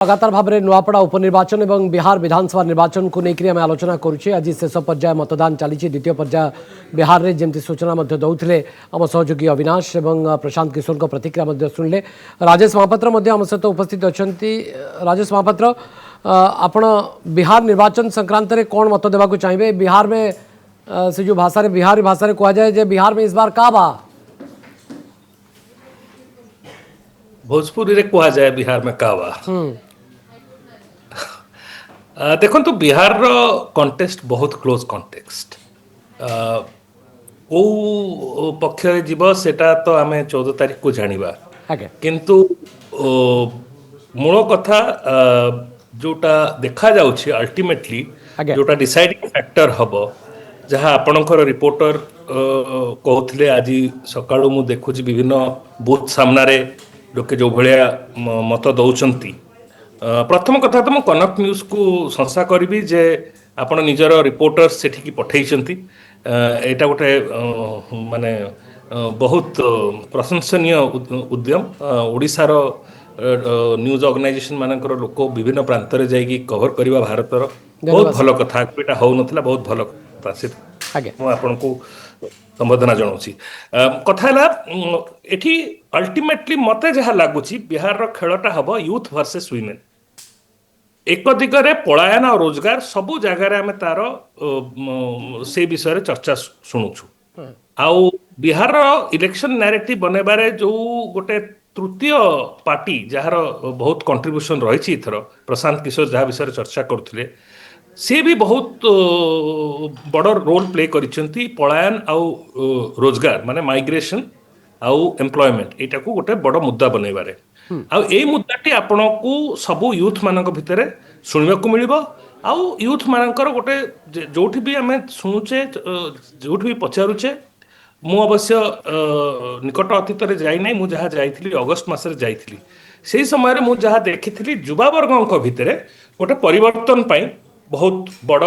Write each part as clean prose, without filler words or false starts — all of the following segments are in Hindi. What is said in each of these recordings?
लगातार भाव में नुआपड़ा उपनिर्वाचन और बिहार विधानसभा निर्वाचन को लेकर आम आलोचना करुचे। आज शेष पर्याय मतदान चली द्वितीय पर्याय बिहार में जमी सूचना दौले आम सहयोगी अविनाश और प्रशांत किशोर को प्रतिक्रिया शुणिले। राजेश महापात्र आम सहित उपस्थित अच्छा। राजेश महापात्र, आपण बिहार निर्वाचन संक्रांत में कौन मत देवा चाहिए? बिहार में से जो भाषा बिहारी भाषा कह जाए बिहार में इस बार का बा भोजपुरी रे कहा जाए बिहार में का बा देखो तो बिहार रो कॉन्टेस्ट बहुत क्लोज कॉन्टेक्स्ट ओ पक्ष जीव सेटा तो आमे 14 तारीख को जानिबा किंतु मूल कथा जोटा देखा जाउछि अल्टीमेटली जोटा डिसाइडिंग फैक्टर हबो जहाँ आपणकर रिपोर्टर कहते आज सकाळु मु देखुछि विभिन्न बूथ सामना रे लोके जो भलिया मत दौरान प्रथम कथा तो कनक न्यूज को संस्था करी जे आपण निजर रिपोर्टर्स सेठी पठे एटा गोटे माने बहुत प्रशंसनीय उद्यम ओडिशार न्यूज ऑर्गेनाइजेशन मानकर लोक विभिन्न प्रांत रे जाइकी कवर करबा भारतर बहुत भलो कथा एटा हो नथिला बहुत भलो कथा से आपण को संबोधना जनाऊँगी कथा एठी अल्टीमेटली मते जहाँ लगुच बिहार खेलटा हम यूथ वर्सेस विमेन एक दिगरे पलायन और रोजगार सबू जगार आम तार से विषय चर्चा शुणुछु आउ बिहार इलेक्शन नैरेटिव बनैबारे जो गोटे तृतीय पार्टी जार बहुत कंट्रीब्यूशन रही इथर प्रशांत किशोर जहाँ विषय चर्चा करते सी भी बहुत बड़ रोल प्ले करिसेंती पलायन आउ रोजगार माने माइग्रेशन आउ एम्प्लॉयमेंट एटा को गोटे बड़ मुद्दा बनैबारे आउ ए मुद्दाटी आपण को सबु यूथ मानक भितरे सुनिबा को मिलिबो आउ यूथ मानकर गोटे जोठी भी हमें सुनुचे जोठी भी पचारुचे मु अवश्य निकट अतीत रे जाई नै मु जहाँ जाइथिली अगस्त मासरे जाइथिली सेही समय रे मु जहाँ देखिथिली युवा वर्गक भितरे गोटे परिवर्तन पई बहुत बड़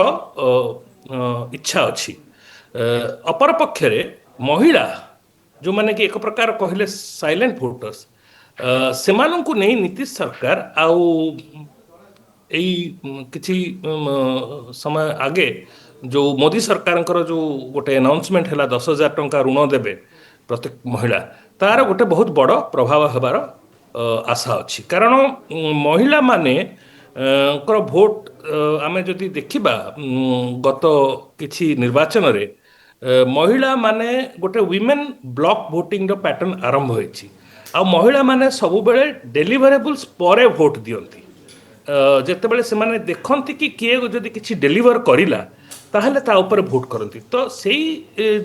इच्छा अच्छी अपर पक्षरे महिला जो माने कि एक प्रकार कहले साइलेंट वोटर्स से नहीं नीतीश सरकार आउ किछि समय आगे जो मोदी सरकार जो गोटे अनाउंसमेंट है 10,000 टंका ऋण देवे प्रत्येक महिला तार गोटे बहुत बड़ प्रभाव हेबार आशा अच्छी कारण महिला माने कर भोट आमे जदि देखिबा गत किछि निर्वाचन रे महिला माने गोटे विमेन ब्लॉक वोटिंग रो पैटर्न आरंभ होइछि आ महिला माने सब बेले डेलिवरेबल्स परे वोट दियंती जेते बेले से माने देखंती कि किए जदि किछि डेलिवर करिला ताहले ता ऊपर वोट करती तो सेही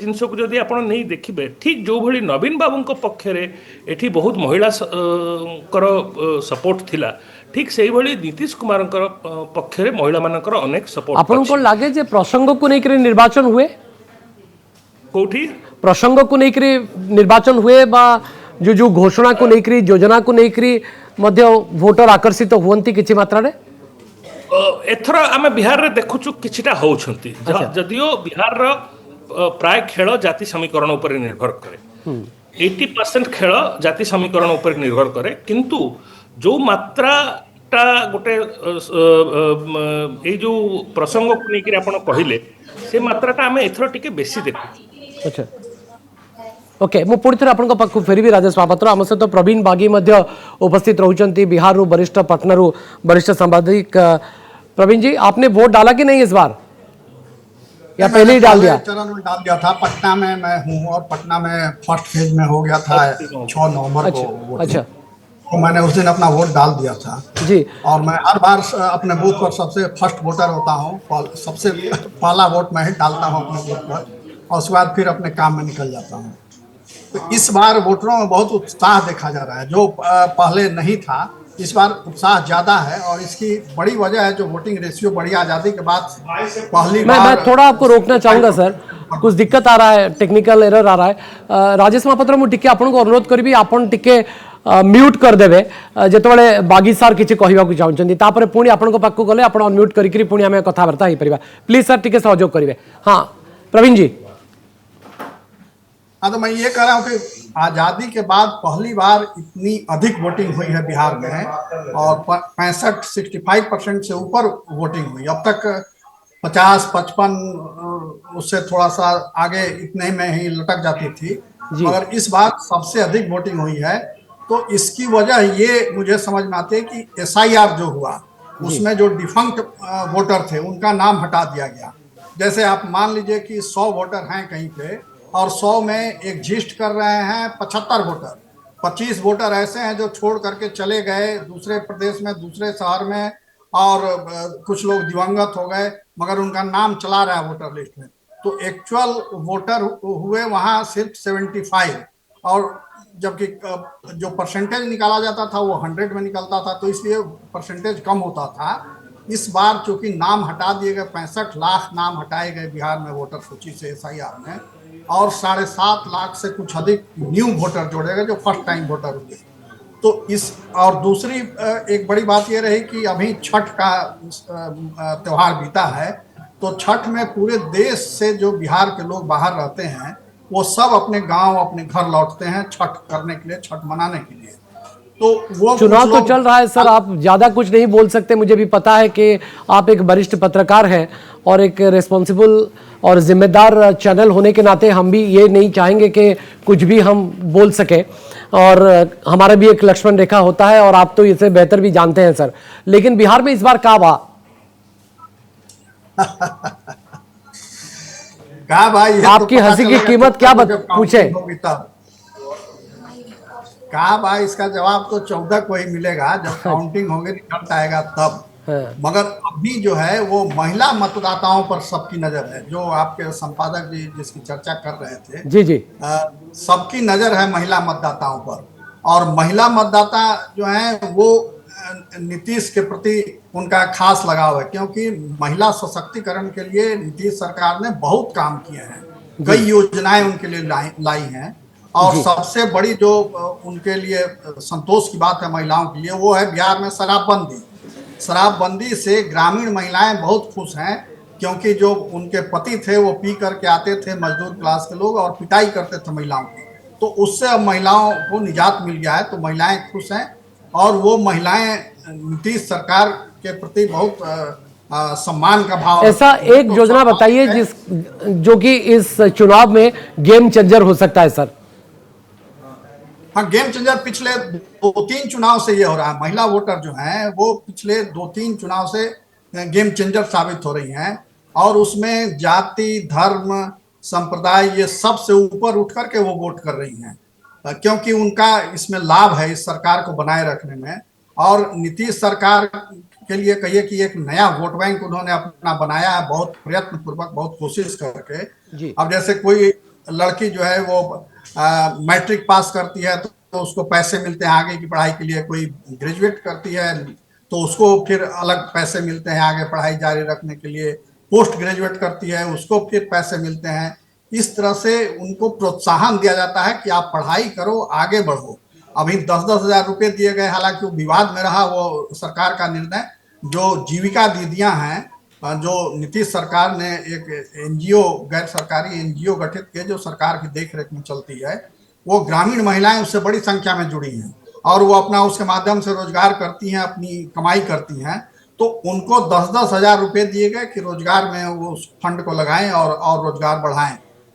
जिनस को जदि आपण नहीं देखिबे ठीक जो भली नवीन बाबू को पक्षरे एठी बहुत महिला कर सपोर्ट थिला ठीक से भली नीतीश कुमार पक्षरे महिला मानकर अनेक सपोर्ट आपन को लागे जे प्रसंग को लेकर निर्वाचन हुए कोठी प्रसंग को लेकर निर्वाचन हुए बा जो घोषणा को लेकर योजना को लेकर मध्य वोटर आकर्षित हुवंती किछि मात्रा रे एथर आम बिहार रे देखुछु किछिटा होउछंती जदियो बिहार रो प्राय खेल जाति समीकरण उपर निर्भर करे 80% खेल जाति समीकरण उपर निर्भर करे किंतु जो मात्राटा गोटे जो प्रसंग को लेकर आपण कहले से मात्राटा आम एथर टिके बेसी देखु। अच्छा ओके मु पुणी थे आपन पाखु फेरबी राजेश महापात्र आम सहित प्रवीण बागी मध्य उपस्थित रहउचंती बिहार वरिष्ठ पटना वरिष्ठ संवाददाता प्रवीण जी आपने वोट डाला कि नहीं इस बार या पहले ही डाल दिया? चरण में डाल दिया था। पटना में मैं हूँ और पटना में फर्स्ट फेज में हो गया था 6 नवंबर को। अच्छा तो मैंने उस दिन अपना वोट डाल दिया था जी और मैं हर बार अपने बूथ पर सबसे फर्स्ट वोटर होता हूँ सबसे पहला वोट मैं ही डालता हूँ अपने बूथ पर और उसके बाद फिर अपने काम में निकल जाता हूँ। तो इस बार वोटरों में बहुत उत्साह देखा जा रहा है जो पहले नहीं था। इस बार उत्साह ज्यादा है और इसकी बड़ी वजह है जो वोटिंग रेशियो बड़ी आजादी के बाद पहली बार मैं थोड़ा आपको रोकना चाहूंगा सर, कुछ दिक्कत आ रहा है, टेक्निकल एरर आ रहा है। राजेश महापात्र मु टिके आपन को अनुरोध करबी आपन टिके म्यूट कर देबे जेतबेले बागी सर किछि कहिबा को चाहउछन्ती तापर पुणी आपन को पाकु गले आपन अनम्यूट करिकरी पुणी हमें कथा वार्ता ही परिबा। प्लीज सर टिके सहयोग करिवे। हां प्रवीण जी हाँ, तो मैं ये कह रहा हूँ कि आज़ादी के बाद पहली बार इतनी अधिक वोटिंग हुई है बिहार में, और 65-65% से ऊपर वोटिंग हुई। अब तक 50-55 उससे थोड़ा सा आगे इतने में ही लटक जाती थी, जी मगर इस बार सबसे अधिक वोटिंग हुई है। तो इसकी वजह ये मुझे समझ में आती है कि SIR जो हुआ, जी उसमें जो डिफंक्ट वोटर थे उनका नाम हटा दिया गया। जैसे आप मान लीजिए कि 100 वोटर हैं कहीं पे, और 100 में एग्जिस्ट कर रहे हैं 75 वोटर, 25 वोटर ऐसे हैं जो छोड़ करके चले गए दूसरे प्रदेश में, दूसरे शहर में, और कुछ लोग दिवंगत हो गए, मगर उनका नाम चला रहा है वोटर लिस्ट में। तो एक्चुअल वोटर हुए वहां सिर्फ 75, और जबकि जो परसेंटेज निकाला जाता था वो 100 में निकलता था, तो इसलिए परसेंटेज कम होता था। इस बार चूंकि नाम हटा दिए गए, 65 लाख नाम हटाए गए बिहार में वोटर सूची से SIR में, और 7.5 लाख से कुछ अधिक न्यू वोटर जोड़े गए जो फर्स्ट टाइम वोटर हुए। तो इस, और दूसरी एक बड़ी बात यह रही कि अभी छठ का त्योहार बीता है, तो छठ में पूरे देश से जो बिहार के लोग बाहर रहते हैं वो सब अपने गांव, अपने घर लौटते हैं छठ करने के लिए, छठ मनाने के लिए। तो वो चुनाव तो चल रहा है सर, आप ज्यादा कुछ नहीं बोल सकते। मुझे भी पता है कि आप एक वरिष्ठ पत्रकार हैं और एक रिस्पॉन्सिबल और जिम्मेदार चैनल होने के नाते हम भी ये नहीं चाहेंगे कि कुछ भी हम बोल सके, और हमारा भी एक लक्ष्मण रेखा होता है और आप तो इसे बेहतर भी जानते हैं सर। लेकिन बिहार में इस बार क्या बा कहा भाई, आपकी हंसी की कीमत क्या पूछे? कहा भाई, इसका जवाब तो 14 को ही मिलेगा जब काउंटिंग होगी, रिजल्ट आएगा तब। हाँ, मगर अभी जो है वो महिला मतदाताओं पर सबकी नजर है, जो आपके संपादक जी जिसकी चर्चा कर रहे थे। जी जी सबकी नजर है महिला मतदाताओं पर, और महिला मतदाता जो है वो नीतीश के प्रति उनका खास लगाव है, क्योंकि महिला सशक्तिकरण के लिए नीतीश सरकार ने बहुत काम किए हैं, कई योजनाएं उनके लिए लाई हैं। और जी सबसे बड़ी जो उनके लिए संतोष की बात है महिलाओं के लिए, वो है बिहार में शराबबंदी। शराबबंदी से ग्रामीण महिलाएं बहुत खुश हैं, क्योंकि जो उनके पति थे वो पी करके आते थे, मजदूर क्लास के लोग, और पिटाई करते थे महिलाओं की। तो उससे अब महिलाओं को निजात मिल गया है, तो महिलाएं खुश हैं, और वो महिलाएं नीतीश सरकार के प्रति बहुत सम्मान का भाव। ऐसा एक तो योजना बताइए जिस जो कि इस चुनाव में गेम चेंजर हो सकता है सर। हाँ, गेम चेंजर पिछले 2-3 चुनाव से ये हो रहा है। महिला वोटर जो हैं वो पिछले 2-3 चुनाव से गेम चेंजर साबित हो रही हैं, और उसमें जाति, धर्म, संप्रदाय, ये सब से ऊपर उठ करके वो वोट कर रही हैं, क्योंकि उनका इसमें लाभ है इस सरकार को बनाए रखने में। और नीतीश सरकार के लिए कहिए कि एक नया वोट बैंक उन्होंने अपना बनाया है, बहुत प्रयत्न पूर्वक, बहुत कोशिश करके। जी अब जैसे कोई लड़की जो है वो मैट्रिक पास करती है तो उसको पैसे मिलते हैं आगे की पढ़ाई के लिए, कोई ग्रेजुएट करती है तो उसको फिर अलग पैसे मिलते हैं आगे पढ़ाई जारी रखने के लिए, पोस्ट ग्रेजुएट करती है उसको फिर पैसे मिलते हैं। इस तरह से उनको प्रोत्साहन दिया जाता है कि आप पढ़ाई करो, आगे बढ़ो। अभी 10-10 हजार रुपये दिए गए, हालांकि वो विवाद में रहा वो सरकार का निर्णय। जो जीविका दीदियां हैं, जो नीतीश सरकार ने एक NGO, गैर सरकारी NGO गठित किए जो सरकार की देखरेख में चलती है, वो ग्रामीण महिलाएं उससे बड़ी संख्या में जुड़ी हैं, और वो अपना उसके माध्यम से रोजगार करती हैं, अपनी कमाई करती हैं। तो उनको 10-10 हजार रुपये दिए गए कि रोजगार में वो उस फंड को लगाएं और रोजगार बढ़ाएं।